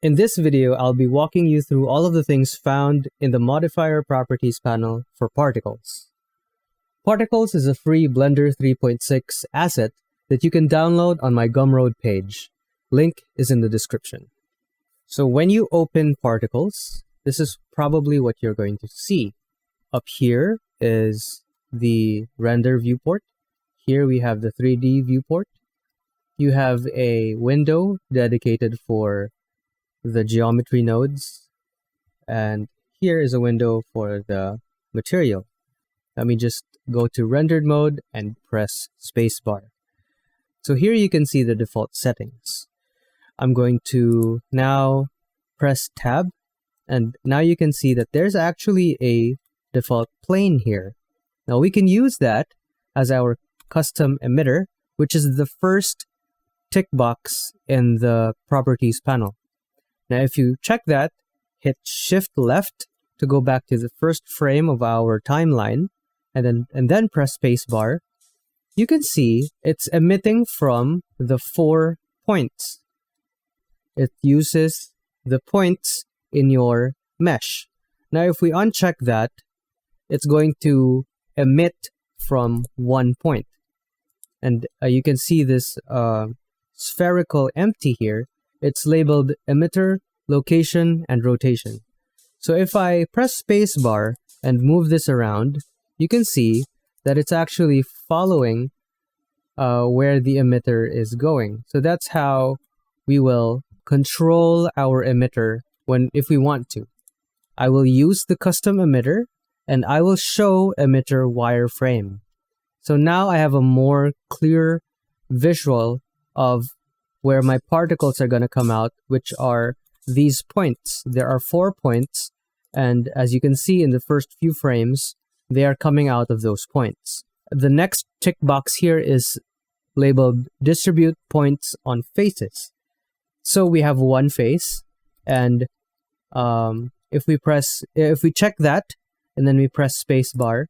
In this video, I'll be walking you through all of the things found in the Modifier Properties panel for Particles. Particles is a free Blender 3.6 asset that you can download on my Gumroad page. Link is in the description. So when you open Particles, this is probably what you're going to see. Up here is the render viewport. Here we have the 3D viewport. You have a window dedicated for the geometry nodes, and here is a window for the material. Let me just go to rendered mode and press spacebar. So here you can see the default settings. I'm going to now press tab, and now you can see that there's actually a default plane here. Now we can use that as our custom emitter, which is the first tick box in the properties panel. Now if you check that, hit shift left to go back to the first frame of our timeline, and then press spacebar, you can see it's emitting from the 4 points. It uses the points in your mesh. Now if we uncheck that, it's going to emit from 1 point. And you can see this spherical empty here. It's labeled emitter, location, and rotation. So if I press spacebar and move this around, you can see that it's actually following where the emitter is going. So that's how we will control our emitter if we want to. I will use the custom emitter, and I will show emitter wireframe. So now I have a more clear visual of where my particles are going to come out, which are these points. There are 4 points, and as you can see in the first few frames, they are coming out of those points. The next tick box here is labeled distribute points on faces. So we have one face, and if we check that and then we press spacebar,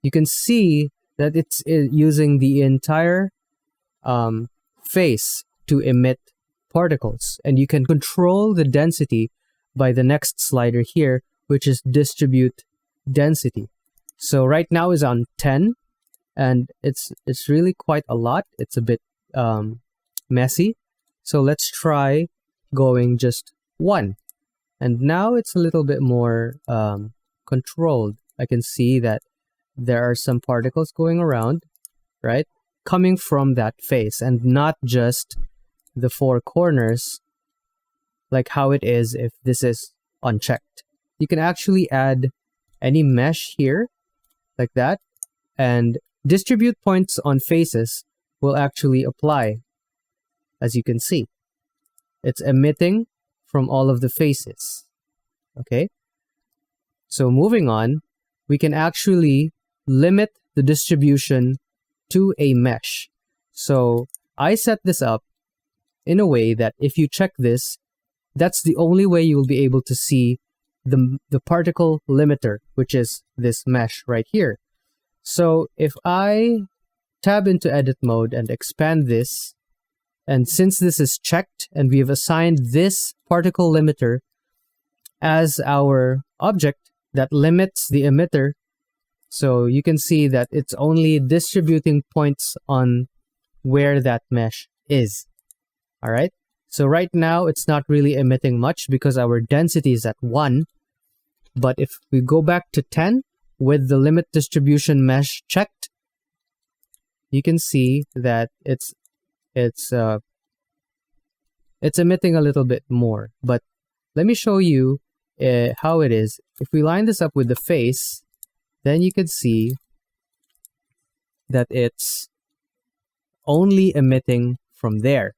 you can see that it's using the entire face to emit particles, and you can control the density by the next slider here, which is distribute density. So right now is on 10, and it's really quite a lot. It's a bit messy. So let's try going just 1, and now it's a little bit more controlled. I can see that there are some particles going around, right, coming from that face, and not just the 4 corners like how it is if this is unchecked. You can actually add any mesh here like that, and distribute points on faces will actually apply. As you can see, it's emitting from all of the faces. Okay, so moving on, we can actually limit the distribution to a mesh. So I set this up in a way that if you check this, that's the only way you will be able to see the particle limiter, which is this mesh right here. So if I tab into edit mode and expand this, and since this is checked and we've assigned this particle limiter as our object that limits the emitter, so you can see that it's only distributing points on where that mesh is. All right. So right now it's not really emitting much because our density is at 1. But if we go back to 10 with the limit distribution mesh checked, you can see that it's emitting a little bit more. But let me show you how it is. If we line this up with the face, then you can see that it's only emitting from there.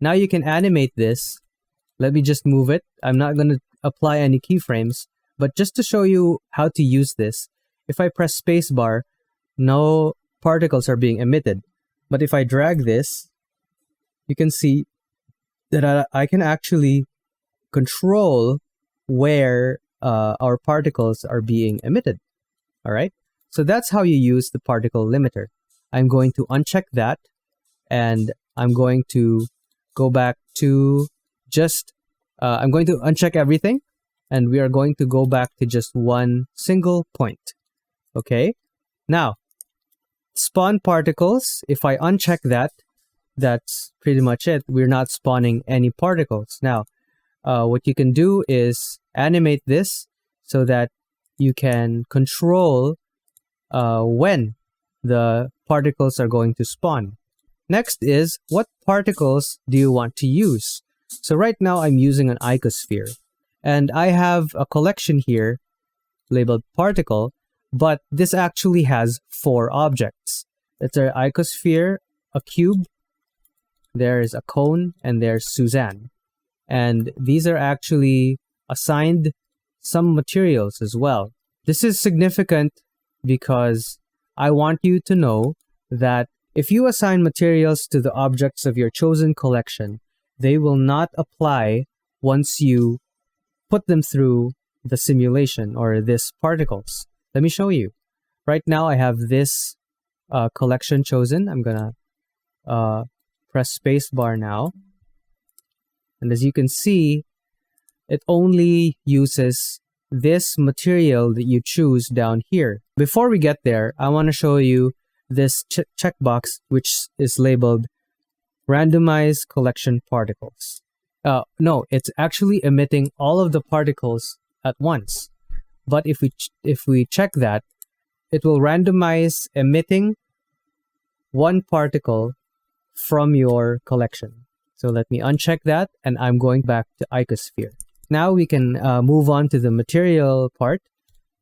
Now you can animate this. Let me just move it. I'm not going to apply any keyframes, but just to show you how to use this, if I press spacebar, no particles are being emitted. But if I drag this, you can see that I can actually control where our particles are being emitted. All right, so that's how you use the particle limiter. I'm going to uncheck that, and I'm going to go back to just I'm going to uncheck everything, and we are going to go back to just one single point. Okay, now spawn particles. If I uncheck that, that's pretty much it. We're not spawning any particles. Now, what you can do is animate this so that you can control when the particles are going to spawn. Next is, what particles do you want to use? So right now I'm using an icosphere, and I have a collection here labeled particle, but this actually has 4 objects. It's an icosphere, a cube, there's a cone, and there's Suzanne. And these are actually assigned some materials as well. This is significant because I want you to know that if you assign materials to the objects of your chosen collection, they will not apply once you put them through the simulation or this particles. Let me show you. Right now I have this collection chosen. I'm gonna press spacebar now. And as you can see, it only uses this material that you choose down here. Before we get there, I want to show you this checkbox, which is labeled randomize collection particles. No, it's actually emitting all of the particles at once. But if we check that, it will randomize emitting one particle from your collection. So let me uncheck that, and I'm going back to icosphere. Now we can move on to the material part.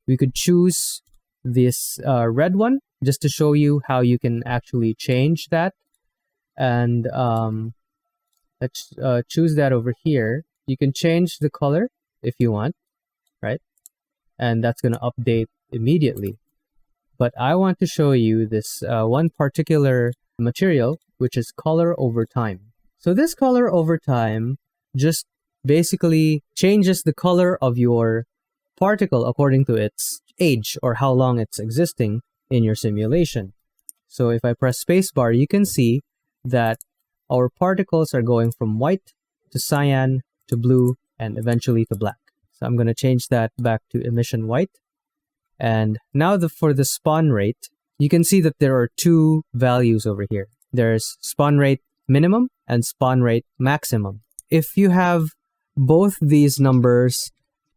We could choose this red one just to show you how you can actually change that. And let's choose that over here. You can change the color if you want, right? And that's going to update immediately. But I want to show you this one particular material, which is color over time. So this color over time just basically changes the color of your particle according to its age or how long it's existing in your simulation. So if I press spacebar, you can see that our particles are going from white to cyan to blue and eventually to black. So I'm going to change that back to emission white. And now for the spawn rate, you can see that there are 2 values over here. There's spawn rate minimum and spawn rate maximum. If you have both these numbers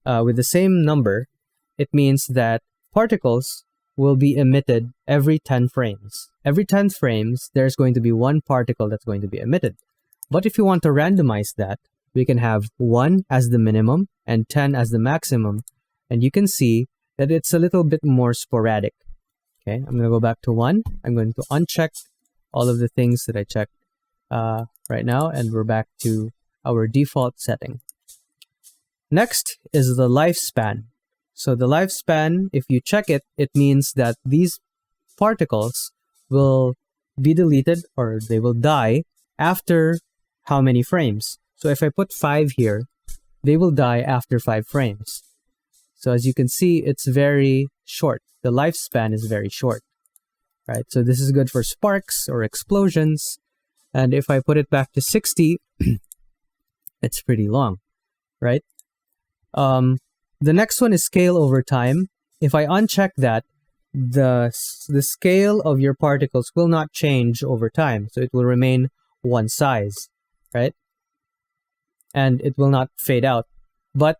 with the same number, it means that particles will be emitted every 10 frames. Every 10 frames, there's going to be 1 particle that's going to be emitted. But if you want to randomize that, we can have 1 as the minimum and 10 as the maximum. And you can see that it's a little bit more sporadic. Okay, I'm going to go back to 1. I'm going to uncheck all of the things that I checked right now, and we're back to our default setting. Next is the lifespan. So the lifespan, if you check it, it means that these particles will be deleted or they will die after how many frames. So if I put 5 here, they will die after 5 frames. So as you can see, it's very short. The lifespan is very short, right? So this is good for sparks or explosions. And if I put it back to 60, it's pretty long, right? The next one is scale over time. If I uncheck that, the scale of your particles will not change over time. So it will remain one size, right? And it will not fade out. But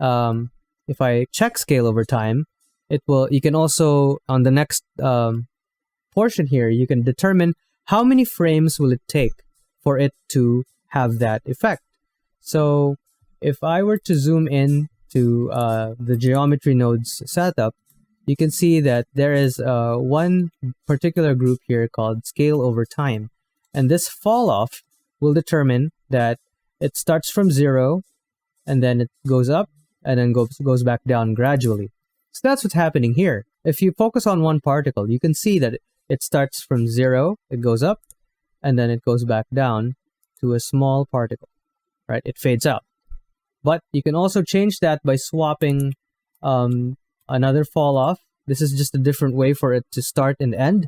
if I check scale over time, it will. You can also, on the next portion here, you can determine how many frames will it take for it to have that effect. So if I were to zoom in to the geometry nodes setup, you can see that there is one particular group here called scale over time. And this fall off will determine that it starts from 0 and then it goes up and then goes back down gradually. So that's what's happening here. If you focus on one particle, you can see that it starts from 0, it goes up, and then it goes back down to a small particle, right? It fades out. But you can also change that by swapping another fall off. This is just a different way for it to start and end.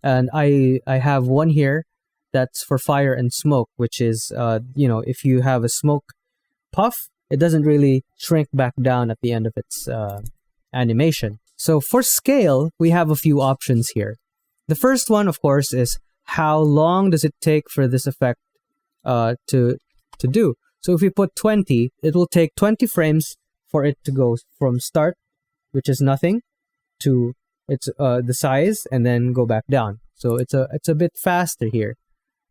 And I have one here that's for fire and smoke, which is, if you have a smoke puff, it doesn't really shrink back down at the end of its animation. So for scale, we have a few options here. The first one, of course, is how long does it take for this effect to do. So if we put 20, it will take 20 frames for it to go from start, which is nothing, to its the size, and then go back down. So it's a bit faster here,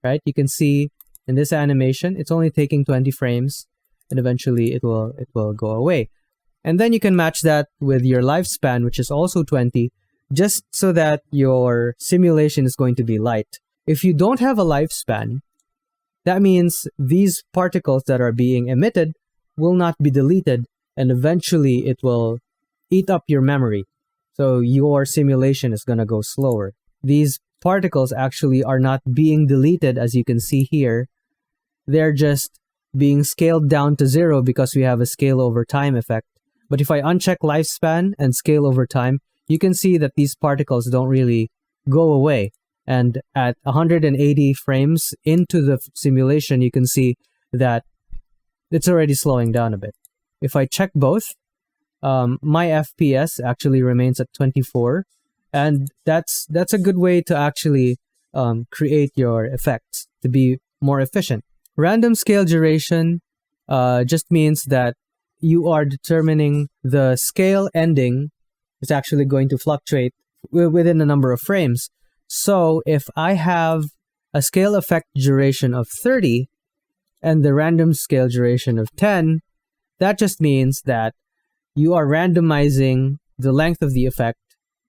right? You can see in this animation, it's only taking 20 frames, and eventually it will go away. And then you can match that with your lifespan, which is also 20, just so that your simulation is going to be light. If you don't have a lifespan, that means these particles that are being emitted will not be deleted, and eventually it will eat up your memory. So your simulation is going to go slower. These particles actually are not being deleted, as you can see here. They're just being scaled down to 0 because we have a scale over time effect. But if I uncheck lifespan and scale over time, you can see that these particles don't really go away. And at 180 frames into the simulation, you can see that it's already slowing down a bit. If I check both, my FPS actually remains at 24. And that's a good way to actually create your effects to be more efficient. Random scale duration just means that you are determining the scale ending is actually going to fluctuate within a number of frames. So if I have a scale effect duration of 30 and the random scale duration of 10, that just means that you are randomizing the length of the effect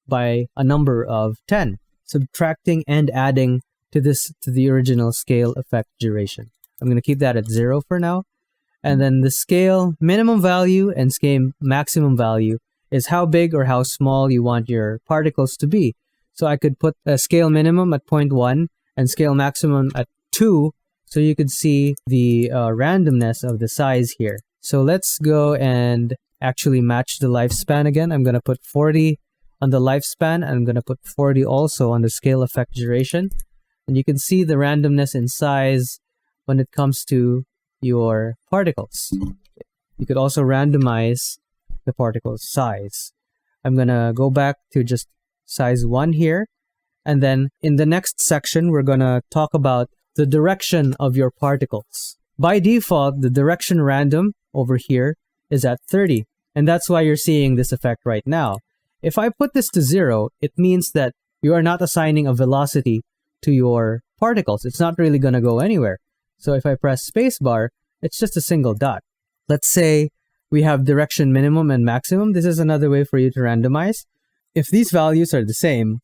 by a number of 10, subtracting and adding to the original scale effect duration. I'm going to keep that at 0 for now. And then the scale minimum value and scale maximum value is how big or how small you want your particles to be. So I could put a scale minimum at 0.1 and scale maximum at 2, so you could see the randomness of the size here. So let's go and actually match the lifespan again. I'm going to put 40 on the lifespan, and I'm going to put 40 also on the scale effect duration. And you can see the randomness in size when it comes to your particles. You could also randomize the particle's size. I'm going to go back to just size 1 here. And then in the next section, we're going to talk about the direction of your particles. By default, the direction random over here is at 30. And that's why you're seeing this effect right now. If I put this to 0, it means that you are not assigning a velocity to your particles. It's not really going to go anywhere. So if I press spacebar, it's just a single dot. Let's say we have direction minimum and maximum. This is another way for you to randomize. If these values are the same,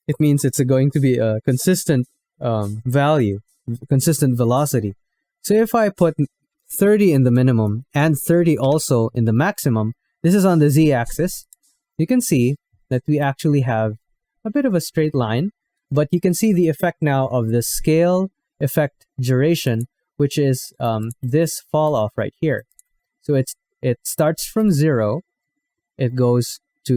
it means it's going to be a consistent value, consistent velocity. So if I put 30 in the minimum and 30 also in the maximum, this is on the z-axis, you can see that we actually have a bit of a straight line, but you can see the effect now of the scale effect duration, which is this fall off right here. So it starts from 0, it goes to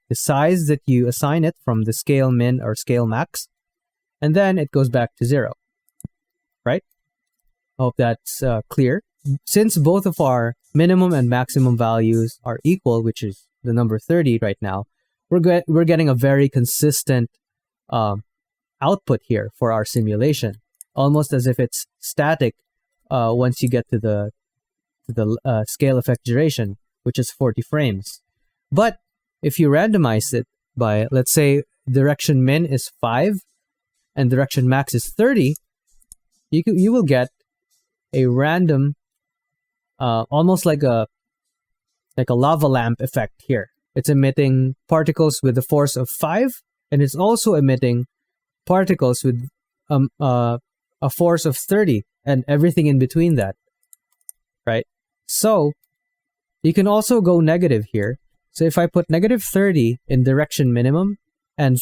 the size that you assign it from the scale min or scale max, and then it goes back to 0, right? Hope that's clear. Since both of our minimum and maximum values are equal, which is the number 30 right now, we're getting a very consistent output here for our simulation, almost as if it's static once you get to the scale effect duration, which is 40 frames. But if you randomize it by, let's say, direction min is 5 and direction max is 30, you will get a random, almost like a lava lamp effect here. It's emitting particles with a force of 5, and it's also emitting particles with a force of 30 and everything in between that, right? So you can also go negative here. So if I put negative 30 in direction minimum and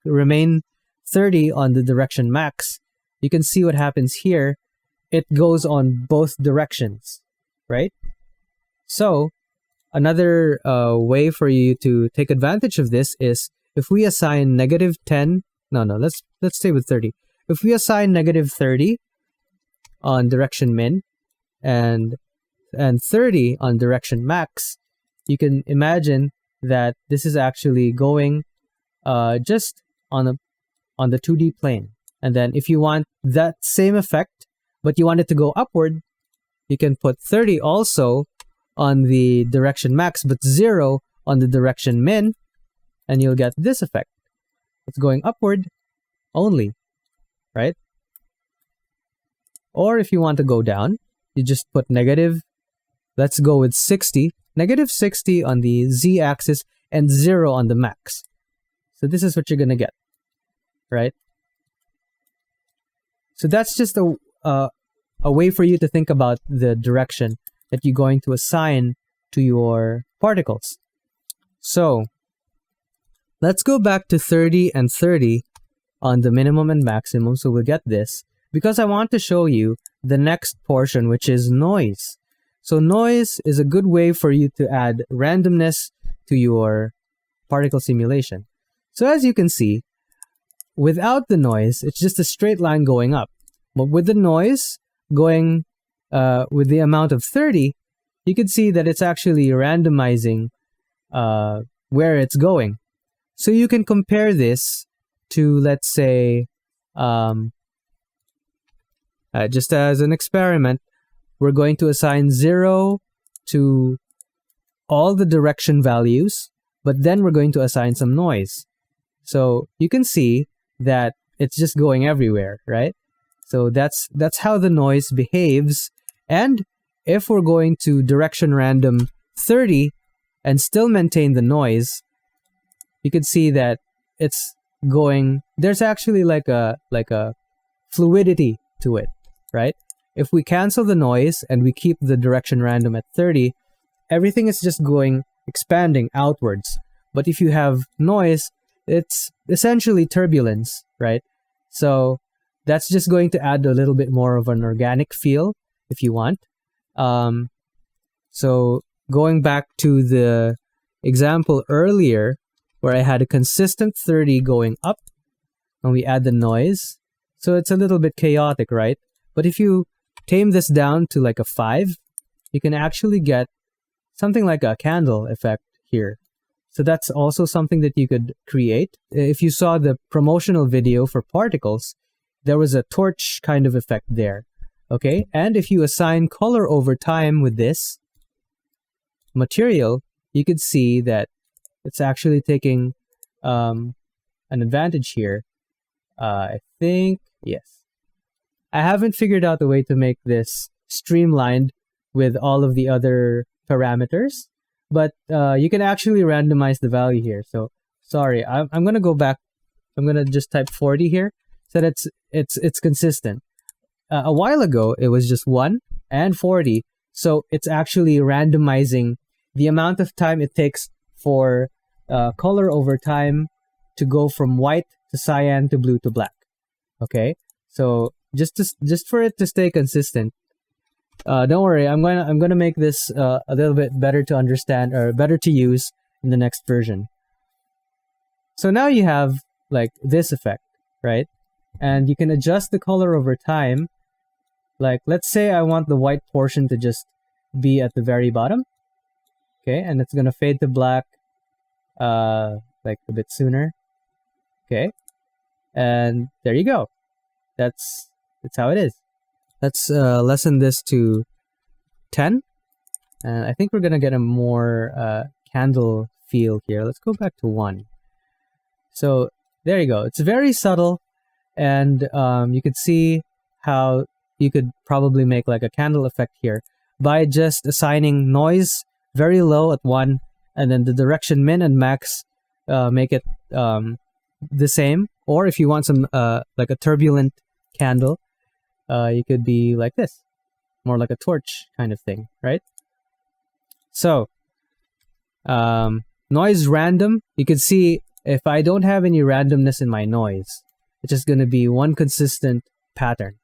remain 30 on the direction max, you can see what happens here. It goes on both directions, right? So another way for you to take advantage of this is if we assign negative 10, let's stay with 30. If we assign negative 30 on direction min and and 30 on direction max, you can imagine that this is actually going just on the 2D plane. And then if you want that same effect, but you want it to go upward, you can put 30 also on the direction max, but 0 on the direction min, and you'll get this effect. It's going upward only, right? Or if you want to go down, you just put negative, let's go with 60, negative 60 on the z-axis and 0 on the max. So this is what you're going to get, right? So that's just a way for you to think about the direction that you're going to assign to your particles. So let's go back to 30 and 30 on the minimum and maximum. So we'll get this because I want to show you the next portion, which is noise. So noise is a good way for you to add randomness to your particle simulation. So as you can see, without the noise, it's just a straight line going up. But with the noise going with the amount of 30, you can see that it's actually randomizing where it's going. So you can compare this to, let's say, just as an experiment, we're going to assign 0 to all the direction values, but then we're going to assign some noise. So you can see that it's just going everywhere, right? So that's how the noise behaves. And if we're going to direction random 30 and still maintain the noise, you can see that it's going, there's actually like a fluidity to it, right? If we cancel the noise and we keep the direction random at 30, everything is just going, expanding outwards. But if you have noise, it's essentially turbulence, right? So that's just going to add a little bit more of an organic feel if you want. So going back to the example earlier where I had a consistent 30 going up and we add the noise, so it's a little bit chaotic, right? But if you tame this down to like a 5, you can actually get something like a candle effect here. So that's also something that you could create. If you saw the promotional video for particles, there was a torch kind of effect there. Okay, and if you assign color over time with this material, you could see that it's actually taking an advantage here. I think, yes. I haven't figured out a way to make this streamlined with all of the other parameters, but you can actually randomize the value here. So sorry, I'm going to go back. I'm going to just type 40 here so that it's consistent. A while ago, it was just 1 and 40. So it's actually randomizing the amount of time it takes for color over time to go from white to cyan to blue to black. Okay, so just for it to stay consistent, don't worry. I'm gonna make this a little bit better to understand or better to use in the next version. So now you have like this effect, right? And you can adjust the color over time. Like, let's say I want the white portion to just be at the very bottom. Okay, and it's gonna fade to black like a bit sooner. Okay, and there you go. That's how it is. Let's lessen this to 10. And I think we're gonna get a more candle feel here. Let's go back to 1. So there you go. It's very subtle, and you could see how you could probably make like a candle effect here by just assigning noise very low at 1, and then the direction min and max make it the same. Or if you want some like a turbulent candle, you could be like this, more like a torch kind of thing, right? So noise random, you can see if I don't have any randomness in my noise, it's just going to be one consistent pattern.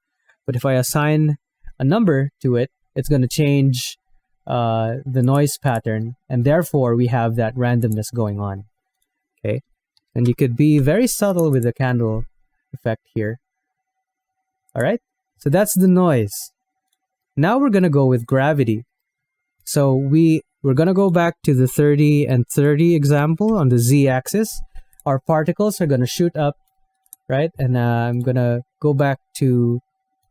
But if I assign a number to it, it's going to change the noise pattern, and therefore we have that randomness going on. Okay, and you could be very subtle with the candle effect here. All right, so that's the noise. Now we're going to go with gravity. So we're going to go back to the 30 and 30 example on the z-axis. Our particles are going to shoot up, right? And I'm going to go back to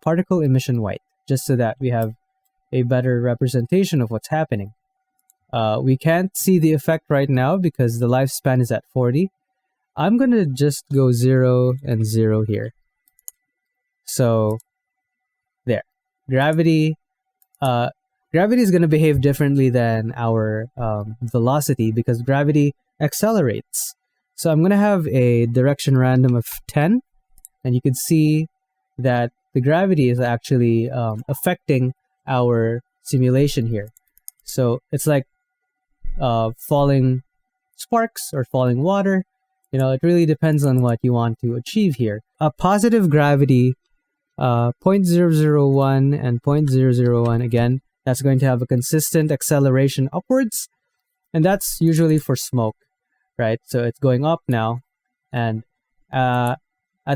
particle emission white, just so that we have a better representation of what's happening. We can't see the effect right now because the lifespan is at 40. I'm going to just go 0 and 0 here. So there. Gravity is going to behave differently than our velocity because gravity accelerates. So I'm going to have a direction random of 10, and you can see that the gravity is actually affecting our simulation here. So it's like falling sparks or falling water. It really depends on what you want to achieve here. A positive gravity, 0.001 and 0.001 again, that's going to have a consistent acceleration upwards, and that's usually for smoke, right? So it's going up now, and at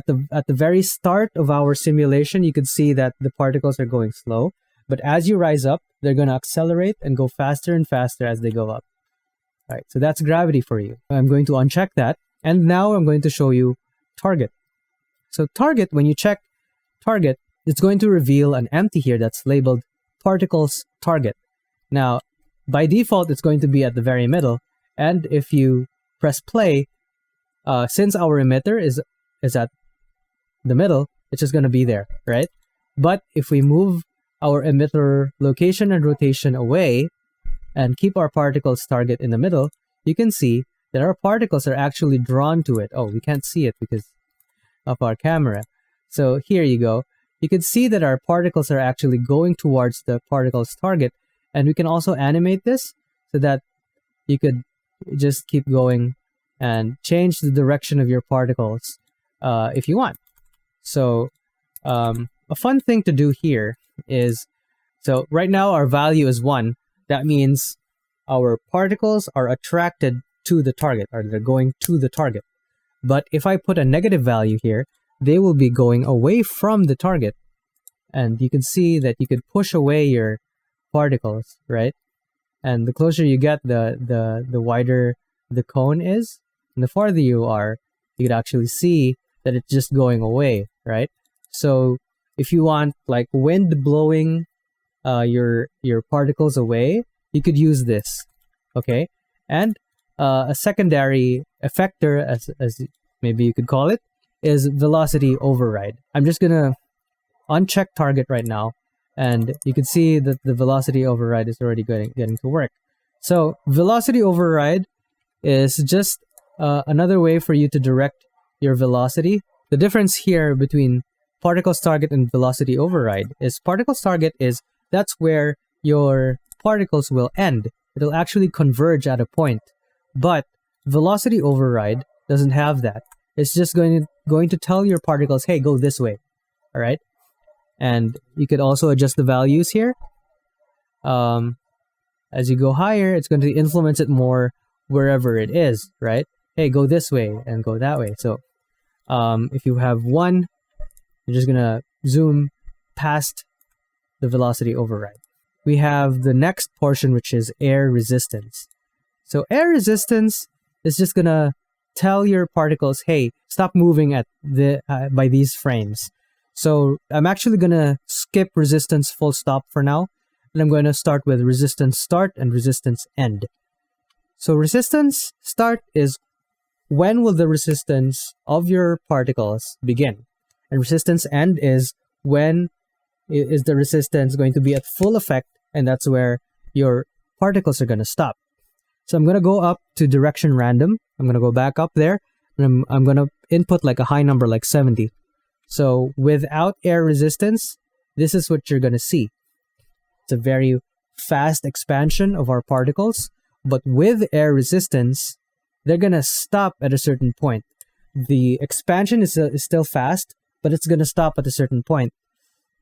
the very start of our simulation, you can see that the particles are going slow, but as you rise up, they're going to accelerate and go faster and faster as they go up. All right, so that's gravity for you. I'm going to uncheck that, and now I'm going to show you target. So target, when you check target, it's going to reveal an empty here that's labeled particles target. Now, by default, it's going to be at the very middle, and if you press play, since our emitter is at the middle, it's just going to be there, right? But if we move our emitter location and rotation away and keep our particles target in the middle, you can see that our particles are actually drawn to it. Oh, we can't see it because of our camera. So here you go. You can see that our particles are actually going towards the particles target, and we can also animate this so that you could just keep going and change the direction of your particles if you want. So a fun thing to do here is, so right now our value is 1. That means our particles are attracted to the target, or they're going to the target. But if I put a negative value here, they will be going away from the target. And you can see that you could push away your particles, right? And the closer you get, the wider the cone is. And the farther you are, you could actually see that it's just going away, right? So if you want like wind blowing your particles away, you could use this, okay? And a secondary effector, as maybe you could call it, is velocity override. I'm just gonna uncheck target right now, and you can see that the velocity override is already getting to work. So velocity override is just another way for you to direct your velocity. The difference here between particles target and velocity override is particles target is that's where your particles will end. It'll actually converge at a point. But velocity override doesn't have that. It's just going to tell your particles, hey, go this way. All right? And you could also adjust the values here. As you go higher, it's going to influence it more wherever it is, right? Hey, go this way and go that way. So if you have 1, you're just going to zoom past the velocity override. We have the next portion, which is air resistance. So air resistance is just going to tell your particles, hey, stop moving at by these frames. So I'm actually going to skip resistance full stop for now, and I'm going to start with resistance start and resistance end. So resistance start is when will the resistance of your particles begin? And resistance end is when is the resistance going to be at full effect, and that's where your particles are going to stop. So I'm going to go up to direction random. I'm going to go back up there, and I'm going to input like a high number like 70. So without air resistance, this is what you're going to see. It's a very fast expansion of our particles, but with air resistance, they're going to stop at a certain point. The expansion is still fast, but it's going to stop at a certain point.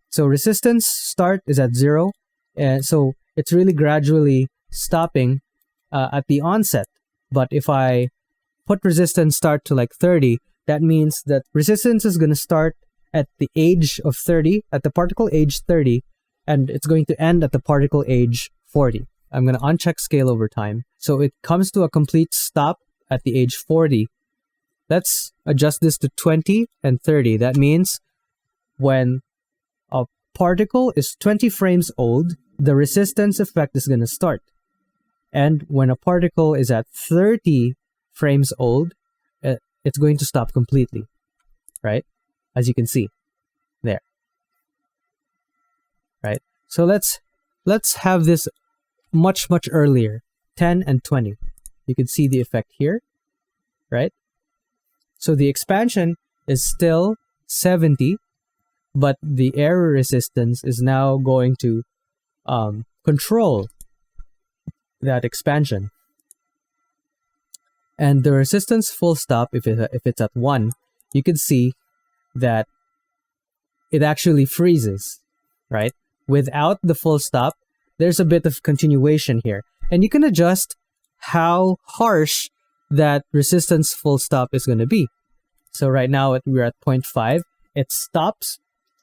So resistance start is at 0, and so it's really gradually stopping at the onset. But if I put resistance start to like 30, that means that resistance is going to start at the age of 30, at the particle age 30, and it's going to end at the particle age 40. I'm going to uncheck scale over time. So it comes to a complete stop at the age 40. Let's adjust this to 20 and 30. That means when a particle is 20 frames old, the resistance effect is going to start. And when a particle is at 30 frames old, it's going to stop completely, right? As you can see there, right? So let's have this much earlier, 10 and 20. You can see the effect here, right? So the expansion is still 70, but the error resistance is now going to control that expansion. And the resistance full stop, if it's at 1, you can see that it actually freezes, right? Without the full stop, there's a bit of continuation here. And you can adjust how harsh that resistance full stop is going to be. So right now we're at 0.5. It stops.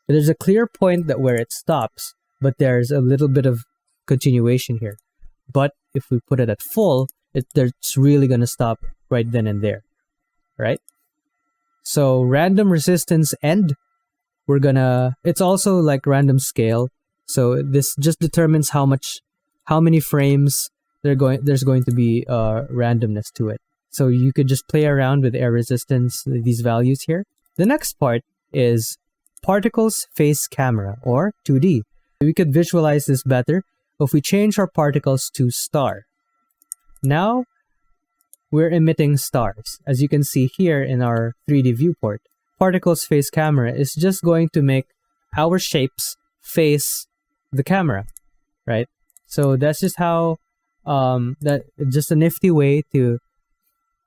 There's a clear point where it stops, but there's a little bit of continuation here. But if we put it at full, it's really going to stop right then and there, right? So random resistance end, it's also like random scale. So this just determines how many frames there's going to be randomness to it. So you could just play around with air resistance, these values here. The next part is particles phase camera, or 2D. We could visualize this better if we change our particles to star. Now we're emitting stars. As you can see here in our 3D viewport, particles phase camera is just going to make our shapes face the camera, right? So that's just how just a nifty way to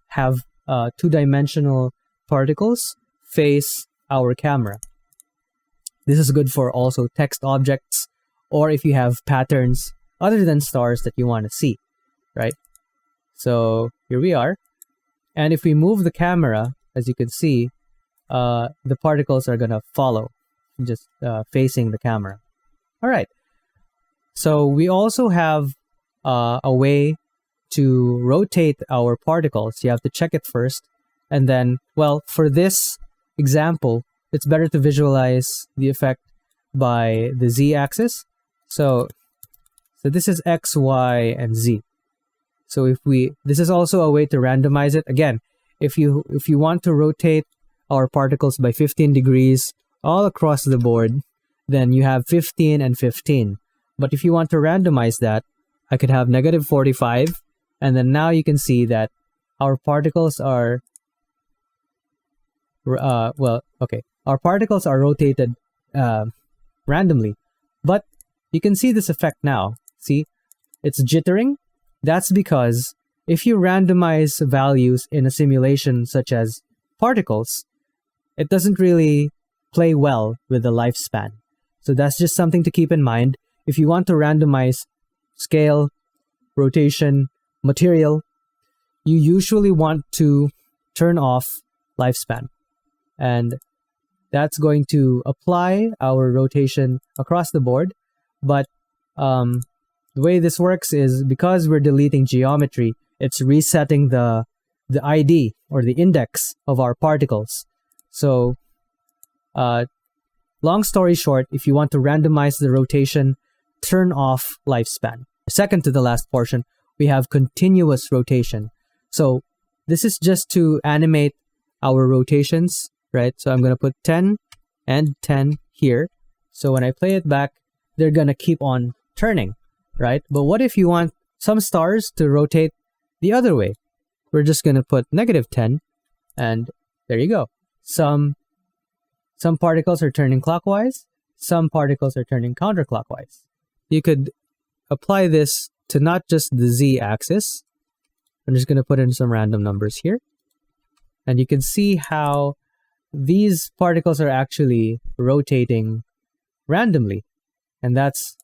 have two-dimensional particles face our camera. This is good for also text objects, or if you have patterns other than stars that you want to see, right? So here we are. And if we move the camera, as you can see, the particles are going to follow, just facing the camera. All right. So we also have a way to rotate our particles. You have to check it first. And then, well, for this example, it's better to visualize the effect by the z-axis. So this is x, y, and z. So this is also a way to randomize it. Again, if you want to rotate our particles by 15 degrees all across the board, then you have 15 and 15. But if you want to randomize that, I could have -45, and then now you can see that our particles are our particles are rotated randomly. But you can see this effect now. See, it's jittering. That's because if you randomize values in a simulation such as particles, it doesn't really play well with the lifespan. So that's just something to keep in mind. If you want to randomize scale, rotation, material, you usually want to turn off lifespan. And that's going to apply our rotation across the board. But the way this works is because we're deleting geometry, it's resetting the ID or the index of our particles. So long story short, if you want to randomize the rotation, turn off lifespan. Second to the last portion, we have continuous rotation. So this is just to animate our rotations, right? So I'm going to put 10 and 10 here. So when I play it back, they're going to keep on turning, right? But what if you want some stars to rotate the other way? We're just going to put -10, and there you go. Some particles are turning clockwise, some particles are turning counterclockwise. You could apply this to not just the z-axis. I'm just going to put in some random numbers here. And you can see how these particles are actually rotating randomly. And that's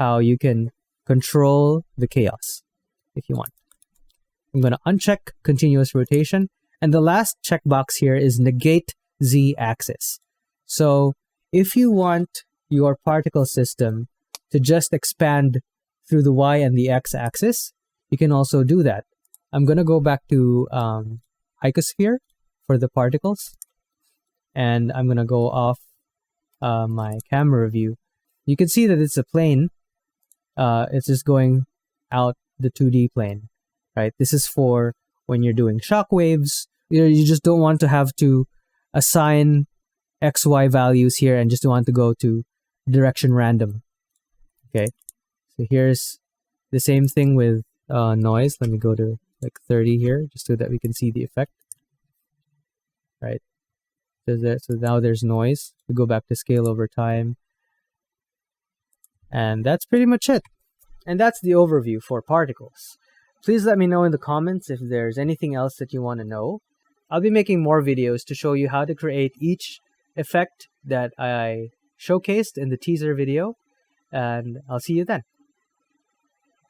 how you can control the chaos if you want. I'm going to uncheck continuous rotation. And the last checkbox here is negate z-axis. So if you want your particle system to just expand through the Y and the X axis, you can also do that. I'm going to go back to icosphere for the particles, and I'm going to go off my camera view. You can see that it's a plane. It's just going out the 2D plane, right? This is for when you're doing shock waves. You just don't want to have to assign XY values here and just want to go to direction random. Okay, so here's the same thing with noise. Let me go to like 30 here just so that we can see the effect. Right, so now there's noise. We go back to scale over time. And that's pretty much it. And that's the overview for particles. Please let me know in the comments if there's anything else that you want to know. I'll be making more videos to show you how to create each effect that I showcased in the teaser video. And I'll see you then.